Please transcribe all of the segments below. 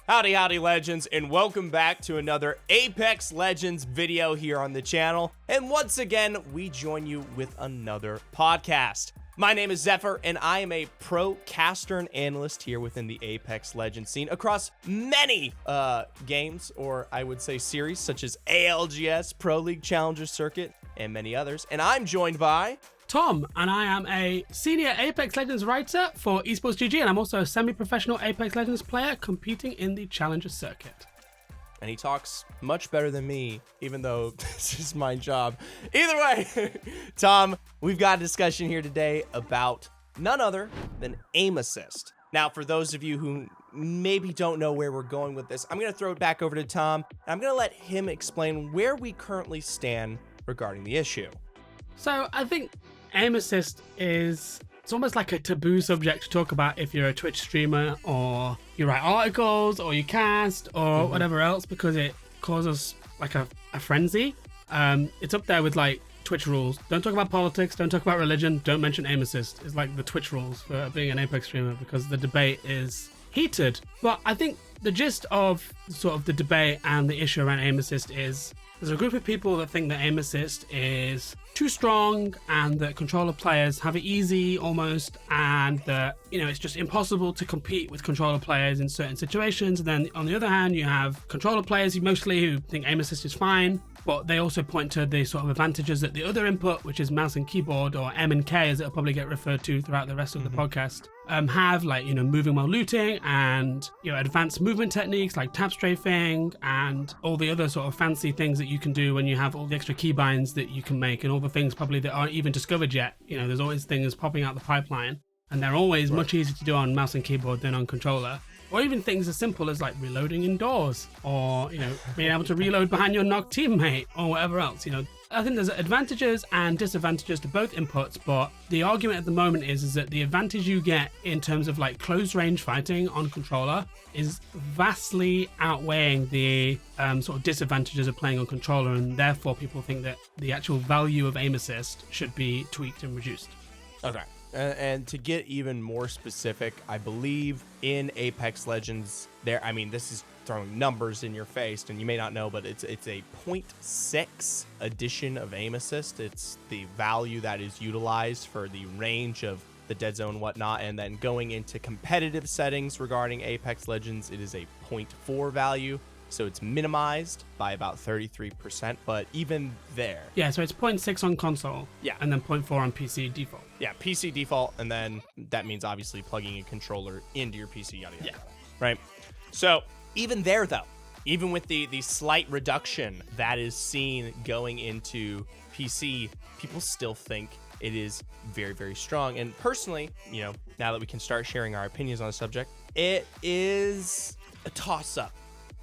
Howdy legends, and welcome back to another Apex Legends video here on the channel. And once again, we join you with another podcast. My name is Zephyr, and I am a pro caster and analyst here within the Apex Legends scene across many games, or I would say series, such as ALGS, Pro League Challenger Circuit, and many others. And I'm joined by Tom, and I am a senior Apex Legends writer for Esports GG, and I'm also a semi-professional Apex Legends player competing in the Challenger Circuit. And he talks much better than me, even though this is my job. Either way, Tom, we've got a discussion here today about none other than aim assist. Now, for those of you who maybe don't know where we're going with this, I'm going to throw it back over to Tom, and I'm going to let him explain where we currently stand regarding the issue. So I think aim assist it's almost like a taboo subject to talk about if you're a Twitch streamer or you write articles or you cast or whatever else, because it causes like a frenzy. It's up there with like Twitch rules. Don't talk about politics, don't talk about religion, don't mention aim assist. It's like the Twitch rules for being an Apex streamer because the debate is heated. But I think the gist of sort of the debate and the issue around aim assist is there's a group of people that think that aim assist is too strong and that controller players have it easy almost, and that, you know, it's just impossible to compete with controller players in certain situations. And then on the other hand, you have controller players mostly who think aim assist is fine, but they also point to the sort of advantages that the other input, which is mouse and keyboard, or M and K as it'll probably get referred to throughout the rest of the podcast, have, like, you know, moving while looting and, you know, advanced movement techniques like tap strafing and all the other sort of fancy things that you can do when you have all the extra keybinds that you can make and all the things probably that aren't even discovered yet. You know, there's always things popping out the pipeline, and they're always much easier to do on mouse and keyboard than on controller. Or even things as simple as like reloading indoors, or, you know, being able to reload behind your knocked teammate or whatever else. You know, I think there's advantages and disadvantages to both inputs, but the argument at the moment is that the advantage you get in terms of like close range fighting on controller is vastly outweighing the sort of disadvantages of playing on controller, and therefore people think that the actual value of aim assist should be tweaked and reduced. Okay. And to get even more specific, I believe in Apex Legends, this is throwing numbers in your face, and you may not know, but it's a 0.6 addition of aim assist. It's the value that is utilized for the range of the dead zone and whatnot. And then going into competitive settings regarding Apex Legends, it is a 0.4 value. So it's minimized by about 33%, but even there. Yeah, so it's 0.6 on console. Yeah. And then 0.4 on PC default. Yeah, PC default, and then that means obviously plugging a controller into your PC, yada, yada, yada. Right? So even there, though, even with the slight reduction that is seen going into PC, people still think it is very, very strong. And personally, you know, now that we can start sharing our opinions on the subject, it is a toss-up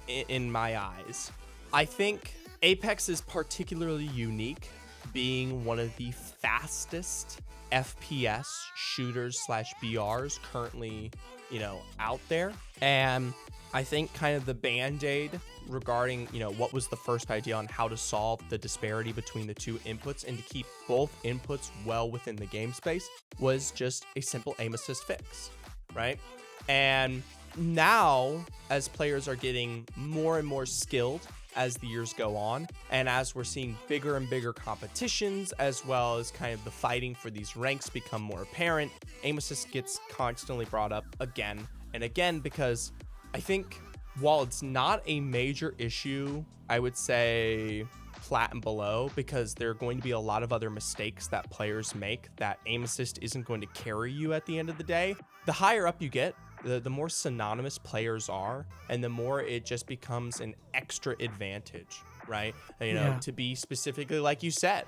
in my eyes. I think Apex is particularly unique, being one of the fastest FPS shooters / BRs currently, you know, out there. And I think kind of the band-aid regarding, you know, what was the first idea on how to solve the disparity between the two inputs and to keep both inputs well within the game space was just a simple aim assist fix, right? And now, as players are getting more and more skilled as the years go on, and as we're seeing bigger and bigger competitions, as well as kind of the fighting for these ranks become more apparent, aim assist gets constantly brought up again and again, because I think while it's not a major issue, I would say plat and below, because there are going to be a lot of other mistakes that players make that aim assist isn't going to carry you at the end of the day. The higher up you get, the more synonymous players are, and the more it just becomes an extra advantage, right? You know, to be specifically like you said.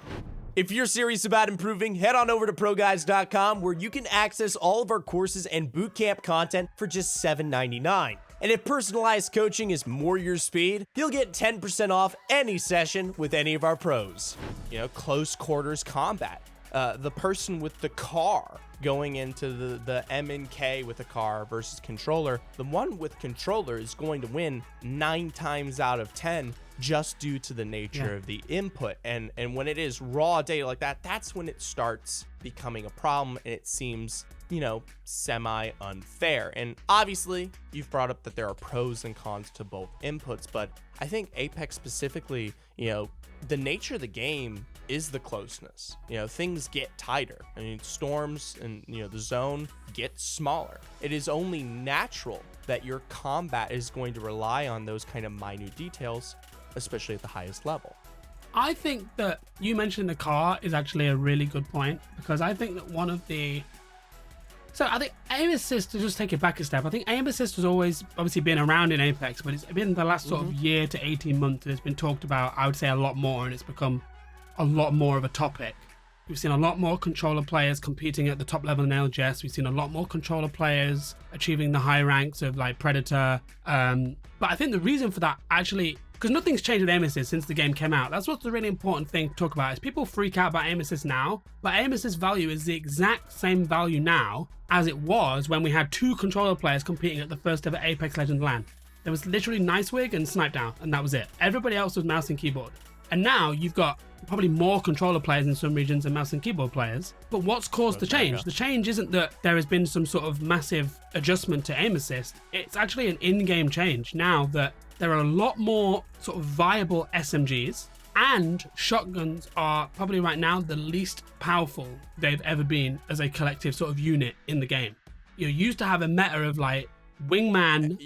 If you're serious about improving, head on over to ProGuides.com, where you can access all of our courses and bootcamp content for just $7.99. And if personalized coaching is more your speed, you'll get 10% off any session with any of our pros. You know, close quarters combat. The person with the car going into the M and K with a car versus controller, the one with controller is going to win 9 times out of 10 just due to the nature of the input. And when it is raw data like that, that's when it starts becoming a problem, and it seems, semi unfair. And obviously you've brought up that there are pros and cons to both inputs, but I think Apex specifically, the nature of the game is the closeness. Things get tighter. I mean, storms and the zone get smaller. It is only natural that your combat is going to rely on those kind of minute details, especially at the highest level. I think that you mentioned the car is actually a really good point, because I think that I think aim assist, to just take it back a step, I think aim assist has always obviously been around in Apex, but it's been the last sort of year to 18 months that it's been talked about, I would say, a lot more, and it's become a lot more of a topic. We've seen a lot more controller players competing at the top level in LGS. We've seen a lot more controller players achieving the high ranks of like Predator. But I think the reason for that actually, because nothing's changed with aim assist since the game came out. That's what's the really important thing to talk about, is people freak out about aim assist now, but aim assist value is the exact same value now as it was when we had 2 controller players competing at the first ever Apex Legends LAN. There was literally Nicewig and Snipe Down, and that was it. Everybody else was mouse and keyboard. And now you've got probably more controller players in some regions than mouse and keyboard players. But what's caused the change? The change isn't that there has been some sort of massive adjustment to aim assist. It's actually an in-game change now that there are a lot more sort of viable SMGs, and shotguns are probably right now the least powerful they've ever been as a collective sort of unit in the game. You used to have a meta of like Wingman,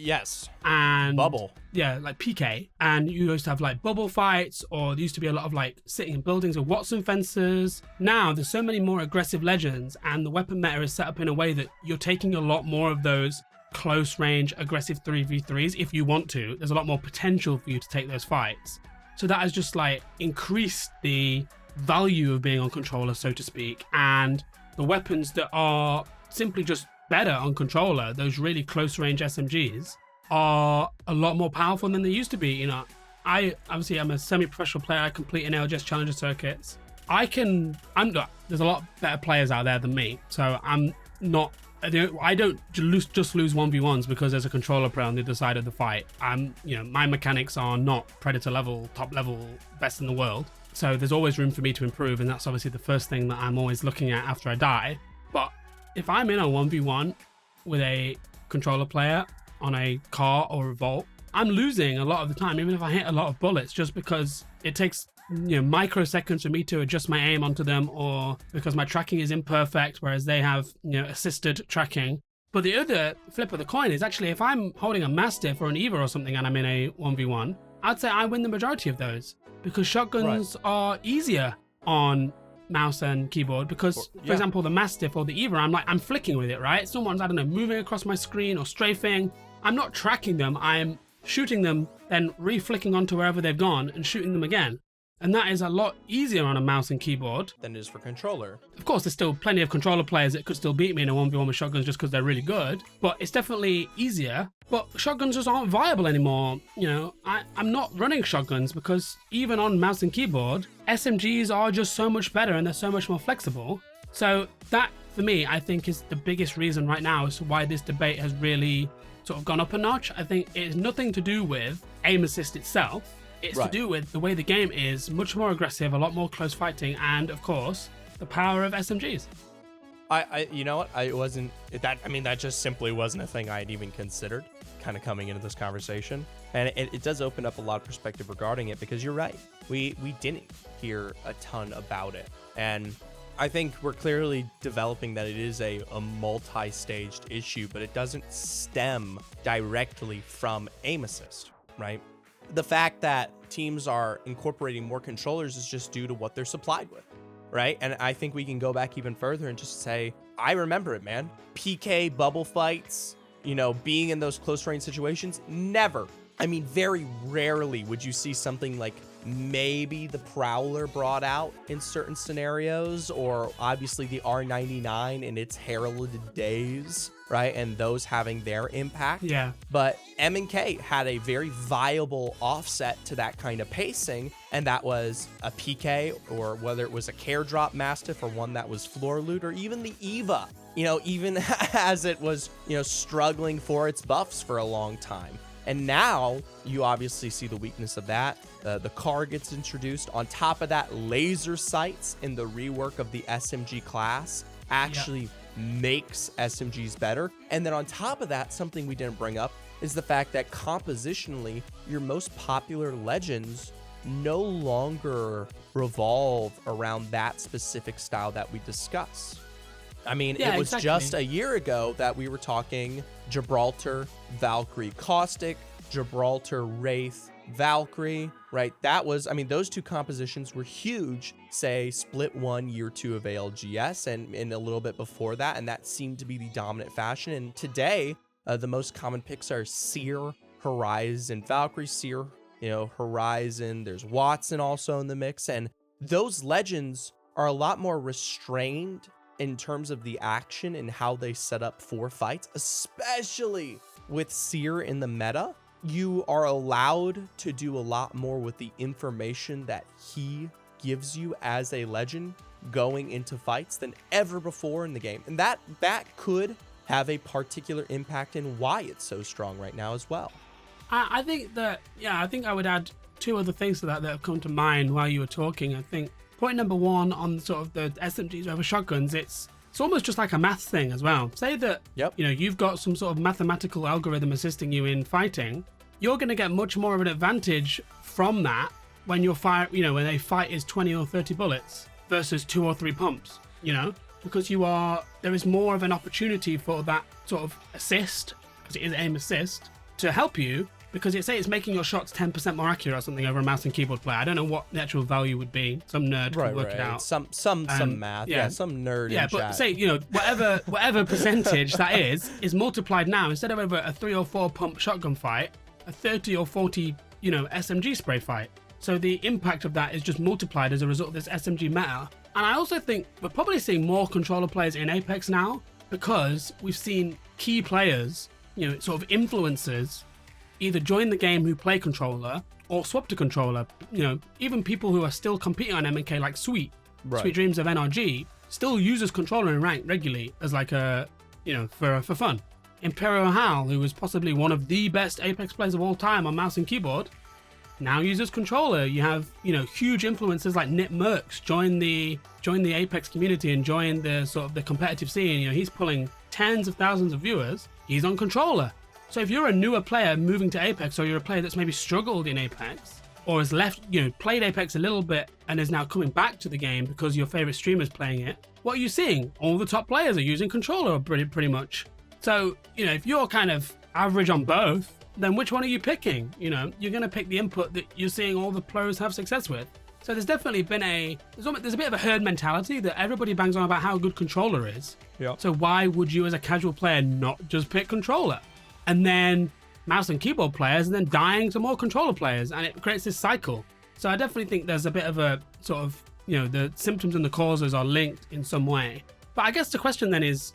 and Bubble, like PK, and you used to have like bubble fights, or there used to be a lot of like sitting in buildings or Watson fences. Now there's so many more aggressive legends, and the weapon meta is set up in a way that you're taking a lot more of those close range aggressive 3v3s if you want to. There's a lot more potential for you to take those fights, so that has just like increased the value of being on controller, so to speak. And the weapons that are simply just better on controller, those really close range SMGs, are a lot more powerful than they used to be. I'm a semi-professional player. I compete in LGS challenger circuits. There's a lot better players out there than me, so I don't just lose 1v1s because there's a controller player on the other side of the fight. My mechanics are not Predator level, top level, best in the world. So there's always room for me to improve, and that's obviously the first thing that I'm always looking at after I die. But if I'm in a 1v1 with a controller player on a car or a vault, I'm losing a lot of the time, even if I hit a lot of bullets, just because it takes microseconds for me to adjust my aim onto them, or because my tracking is imperfect, whereas they have assisted tracking. But the other flip of the coin is actually, if I'm holding a Mastiff or an Eva or something and I'm in a 1v1, I'd say I win the majority of those, because shotguns are easier on mouse and keyboard, because for example the Mastiff or the Eva, I'm flicking with it, right? Someone's, I don't know, moving across my screen or strafing. I'm not tracking them, I'm shooting them, then re-flicking onto wherever they've gone and shooting them again. And that is a lot easier on a mouse and keyboard than it is for controller. Of course, there's still plenty of controller players that could still beat me in a 1v1 with shotguns just because they're really good, but it's definitely easier. But shotguns just aren't viable anymore. I'm not running shotguns because even on mouse and keyboard, SMGs are just so much better and they're so much more flexible. So that, for me, I think is the biggest reason right now as to why this debate has really sort of gone up a notch. I think it has nothing to do with aim assist itself. It's to do with the way the game is much more aggressive, a lot more close fighting, and of course, the power of SMGs. That just simply wasn't a thing I had even considered kind of coming into this conversation. And it does open up a lot of perspective regarding it, because you're right. We didn't hear a ton about it. And I think we're clearly developing that it is a multi-staged issue, but it doesn't stem directly from aim assist, right? The fact that teams are incorporating more controllers is just due to what they're supplied with, right? And I think we can go back even further and just say, I remember it, man. PK bubble fights, being in those close range situations, never. Very rarely would you see something like maybe the Prowler brought out in certain scenarios, or obviously the R99 in its heralded days, right? And those having their impact. Yeah. But M&K had a very viable offset to that kind of pacing, and that was a PK, or whether it was a Care Drop Mastiff or one that was floor loot, or even the Eva, even as it was, struggling for its buffs for a long time. And now you obviously see the weakness of that. The car gets introduced. On top of that, laser sights in the rework of the SMG class actually makes SMGs better. And then on top of that, something we didn't bring up is the fact that compositionally, your most popular legends no longer revolve around that specific style that we discuss. I mean, it was just a year ago that we were talking Gibraltar, Valkyrie, Caustic, Gibraltar, Wraith, Valkyrie, right? That was, I mean, those two compositions were huge, say, split 1, year 2 of ALGS, and a little bit before that, and that seemed to be the dominant fashion. And today, the most common picks are Seer, Horizon, Valkyrie, Seer, Horizon. There's Watson also in the mix, and those legends are a lot more restrained in terms of the action and how they set up for fights, especially with Seer in the meta. You are allowed to do a lot more with the information that he gives you as a legend going into fights than ever before in the game. And that could have a particular impact in why it's so strong right now as well. I think I would add 2 other things to that have come to mind while you were talking. I think point number 1 on sort of the SMGs over shotguns, it's almost just like a maths thing as well. Say that you've got some sort of mathematical algorithm assisting you in fighting. You're going to get much more of an advantage from that when your when a fight is 20 or 30 bullets versus 2 or 3 pumps. Because there is more of an opportunity for that sort of assist, because it is aim assist, to help you. Because it's making your shots 10% more accurate or something over a mouse and keyboard player. I don't know what the actual value would be. Some nerd could work it out. Some math. Some nerd. Yeah, in but chat. Say whatever percentage that is multiplied now, instead of over a 3 or 4 pump shotgun fight, a 30 or 40 SMG spray fight. So the impact of that is just multiplied as a result of this SMG meta. And I also think we're probably seeing more controller players in Apex now, because we've seen key players, sort of influencers, either join the game who play controller or swap to controller. Even people who are still competing on MK, like Sweet Dreams of NRG, still uses controller in rank regularly as like for fun. Imperial Hal, who was possibly one of the best Apex players of all time on mouse and keyboard, now uses controller. You have huge influencers like Nip Merckx join the Apex community and join the sort of the competitive scene. He's pulling tens of thousands of viewers. He's on controller. So if you're a newer player moving to Apex, or you're a player that's maybe struggled in Apex, or has left, played Apex a little bit and is now coming back to the game because your favorite streamer's playing it, what are you seeing? All the top players are using controller pretty much. So, if you're kind of average on both, then which one are you picking? You're going to pick the input that you're seeing all the pros have success with. So there's definitely been there's a bit of a herd mentality that everybody bangs on about how good controller is. Yeah. So why would you as a casual player not just pick controller? And then mouse and keyboard players, and then dying to more controller players, and it creates this cycle. So I definitely think there's a bit of a sort of, the symptoms and the causes are linked in some way. But I guess the question then is,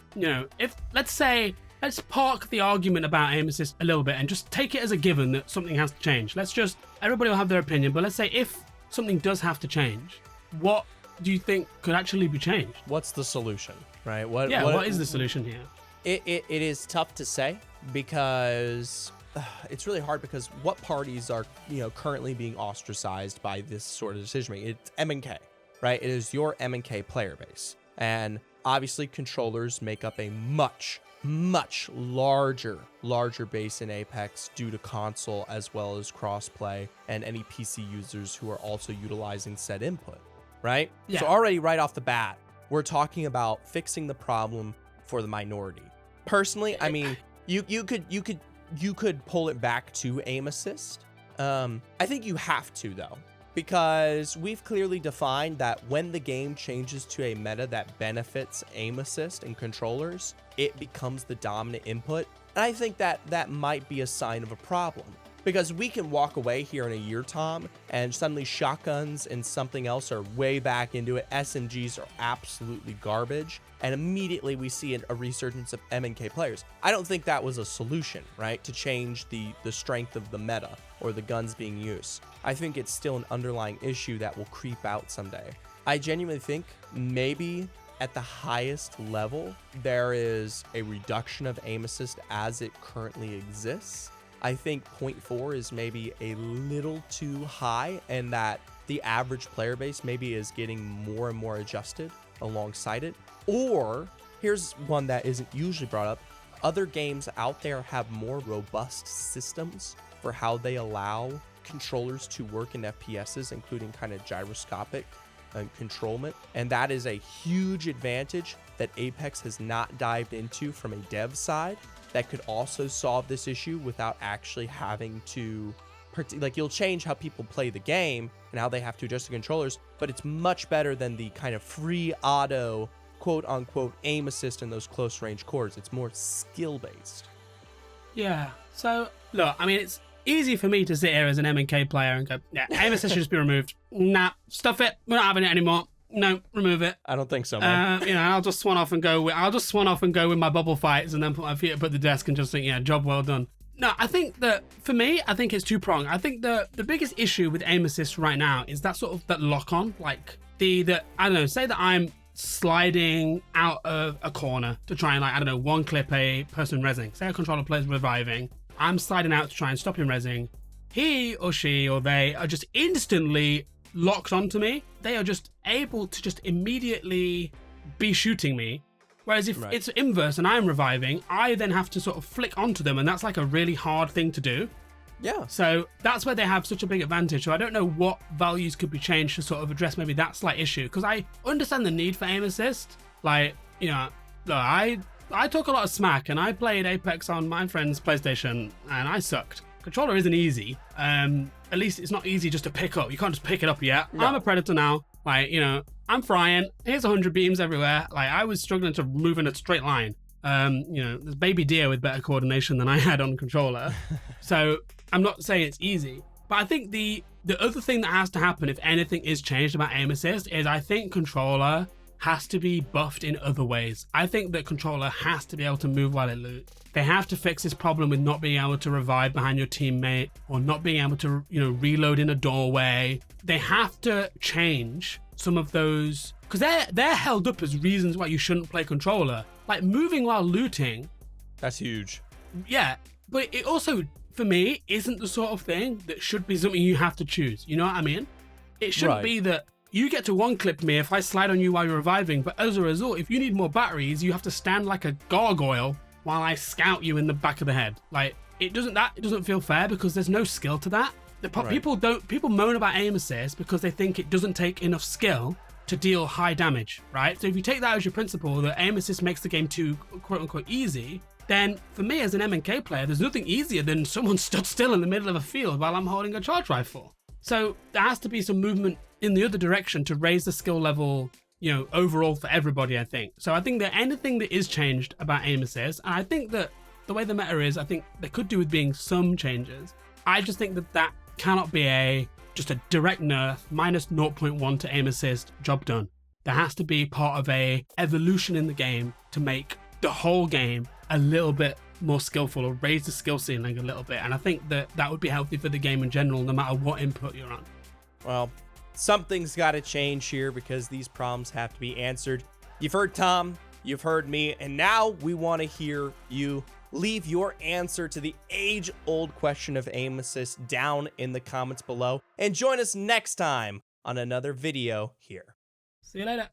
if let's park the argument about aim assist a little bit and just take it as a given that something has to change. Everybody will have their opinion, but let's say if something does have to change, what do you think could actually be changed? What's the solution, right? What is the solution here? It is tough to say, because it's really hard, because what parties are currently being ostracized by this sort of decision making? It's M&K, right? It is your M&K player base, and obviously controllers make up a much larger base in Apex due to console as well as crossplay and any PC users who are also utilizing said input, right? Yeah. So already right off the bat, we're talking about fixing the problem for the minority. Personally, I mean, you could pull it back to aim assist. I think you have to, though, because we've clearly defined that when the game changes to a meta that benefits aim assist and controllers, it becomes the dominant input. And I think that might be a sign of a problem, because we can walk away here in a year, Tom, and suddenly shotguns and something else are way back into it. SMGs are absolutely garbage, and immediately we see a resurgence of M&K players. I don't think that was a solution, right, to change the strength of the meta or the guns being used. I think it's still an underlying issue that will creep out someday. I genuinely think maybe at the highest level, there is a reduction of aim assist as it currently exists. I think 0.4 is maybe a little too high, and that the average player base maybe is getting more and more adjusted alongside it. Or here's one that isn't usually brought up. Other games out there have more robust systems for how they allow controllers to work in FPSs, including kind of gyroscopic controlment. And that is a huge advantage that Apex has not dived into from a dev side that could also solve this issue without actually having to, like, you'll change how people play the game and how they have to adjust the controllers, but it's much better than the kind of free auto, quote unquote, aim assist in those close range cores. It's more skill based. Yeah. So look, I mean, it's easy for me to sit here as an M&K player and go, yeah, aim assist should just be removed. Nah, stuff it. We're not having it anymore. No, remove it. I don't think so, man. I'll just swan off and go with my bubble fights and then put my feet up at the desk and just think, yeah, job well done. No, I think that for me, I think it's two-pronged. I think the biggest issue with aim assist right now is that sort of that lock-on, like the I don't know, say that I'm sliding out of a corner to try and, like, I don't know, one clip a person rezzing. Say a controller player's reviving. I'm sliding out to try and stop him rezzing. He or she or they are just instantly locked onto me. They are just able to just immediately be shooting me. Whereas if it's inverse and I'm reviving, I then have to sort of flick onto them, and that's like a really hard thing to do. Yeah. So that's where they have such a big advantage. So I don't know what values could be changed to sort of address maybe that slight issue, because I understand the need for aim assist. Like, you know, look, I talk a lot of smack, and I played Apex on my friend's PlayStation, and I sucked. Controller isn't easy. At least it's not easy just to pick up. You can't just pick it up yet. No. I'm a Predator now. Like, you know, I'm frying. Here's 100 beams everywhere. Like, I was struggling to move in a straight line. You know, there's baby deer with better coordination than I had on controller. So I'm not saying it's easy. But I think the other thing that has to happen if anything is changed about aim assist is I think controller has to be buffed in other ways. I think that controller has to be able to move while it loots. They have to fix this problem with not being able to revive behind your teammate or not being able to, you know, reload in a doorway. They have to change some of those, because they're held up as reasons why you shouldn't play controller. Like moving while looting. That's huge. Yeah, but it also, for me, isn't the sort of thing that should be something you have to choose. You know what I mean? It shouldn't be that you get to one clip me if I slide on you while you're reviving, but as a result, if you need more batteries, you have to stand like a gargoyle while I scout you in the back of the head. Like, it doesn't feel fair because there's no skill to that. People moan about aim assist because they think it doesn't take enough skill to deal high damage, right? So if you take that as your principle, that aim assist makes the game too quote unquote easy, then for me as an M&K player, there's nothing easier than someone stood still in the middle of a field while I'm holding a charge rifle. So there has to be some movement in the other direction to raise the skill level, you know, overall for everybody, I think. So I think that anything that is changed about aim assist, and I think that the way the meta is, I think there could do with being some changes. I just think that cannot be just a direct nerf, minus 0.1 to aim assist, job done. There has to be part of a evolution in the game to make the whole game a little bit more skillful or raise the skill ceiling a little bit. And I think that would be healthy for the game in general, no matter what input you're on. Well, something's got to change here because these problems have to be answered. You've heard Tom, you've heard me, and now we want to hear you. Leave your answer to the age-old question of aim assist down in the comments below, and join us next time on another video here. See you later.